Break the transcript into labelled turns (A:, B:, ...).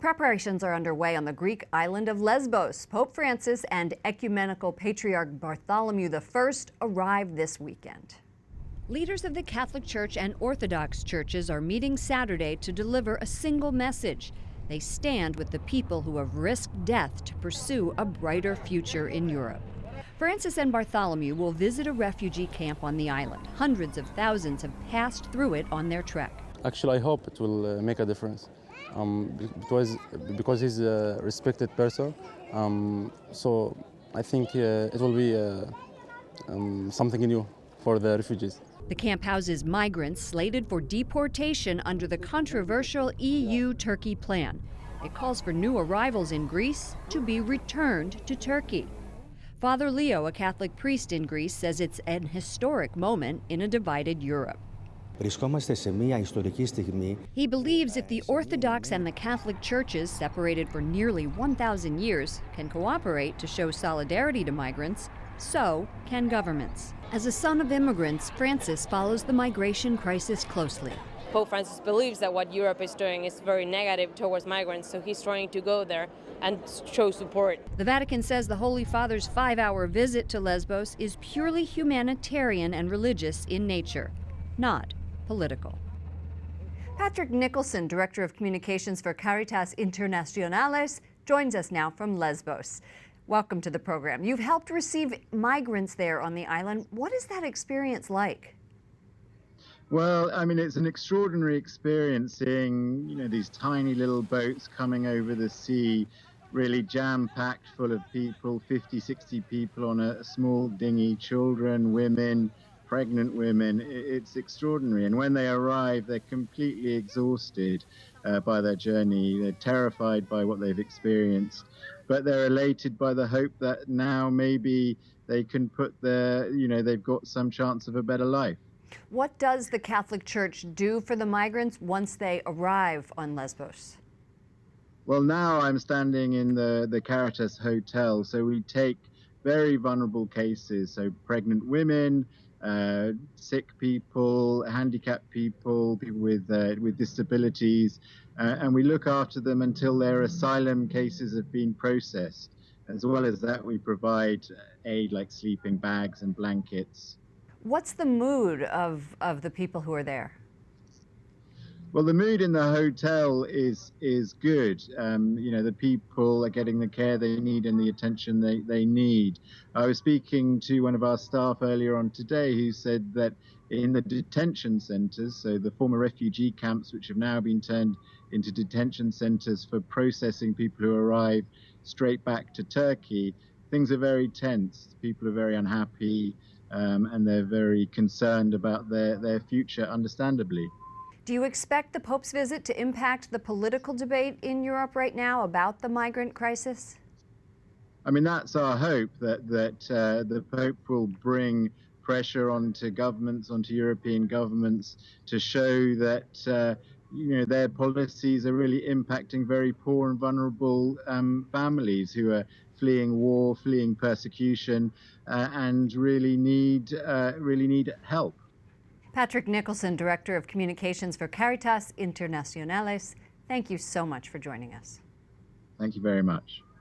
A: Preparations are underway on the Greek island of Lesbos. Pope Francis and Ecumenical Patriarch Bartholomew I arrived this weekend. Leaders of the Catholic Church and Orthodox churches are meeting Saturday to deliver a single message. They stand with the people who have risked death to pursue a brighter future in Europe. Francis and Bartholomew will visit a refugee camp on the island. Hundreds of thousands have passed through it on their trek.
B: Actually, I hope it will make a difference because he's a respected person. So I think it will be something new for the refugees.
A: The camp houses migrants slated for deportation under the controversial EU-Turkey plan. It calls for new arrivals in Greece to be returned to Turkey. Father Leo, a Catholic priest in Greece, says it's an historic moment in a divided Europe. He believes if the Orthodox and the Catholic churches, separated for nearly 1,000 years, can cooperate to show solidarity to migrants, so can governments. As a son of immigrants, Francis follows the migration crisis closely.
C: Pope Francis believes that what Europe is doing is very negative towards migrants, so he's trying to go there and show support.
A: The Vatican says the Holy Father's 5-hour visit to Lesbos is purely humanitarian and religious in nature, not political. Patrick Nicholson, Director of Communications for Caritas Internationalis, joins us now from Lesbos. Welcome to the program. You've helped receive migrants there on the island. What is that experience like?
D: Well, I mean, it's an extraordinary experience seeing, these tiny little boats coming over the sea, really jam-packed full of people, 50, 60 people on a small dinghy, children, women, pregnant women. It's extraordinary. And when they arrive, they're completely exhausted by their journey. They're terrified by what they've experienced, but they're elated by the hope that now maybe they can put they've got some chance of a better life.
A: What does the Catholic Church do for the migrants once they arrive on Lesbos?
D: Well, now I'm standing in the Caritas hotel, so we take very vulnerable cases, so pregnant women, sick people, handicapped people, people with disabilities, and we look after them until their asylum cases have been processed. As well as that, we provide aid like sleeping bags and blankets.
A: What's the mood of the people who are there?
D: Well, the mood in the hotel is good. The people are getting the care they need and the attention they need. I was speaking to one of our staff earlier on today who said that in the detention centers, so the former refugee camps, which have now been turned into detention centers for processing people who arrive straight back to Turkey, things are very tense. People are very unhappy, and they're very concerned about their future, understandably.
A: Do you expect the Pope's visit to impact the political debate in Europe right now about the migrant crisis?
D: I mean, that's our hope, that the Pope will bring pressure onto governments, onto European governments, to show that their policies are really impacting very poor and vulnerable families who are fleeing war, fleeing persecution, and really need help.
A: Patrick Nicholson, Director of Communications for Caritas Internationalis, thank you so much for joining us.
D: Thank you very much.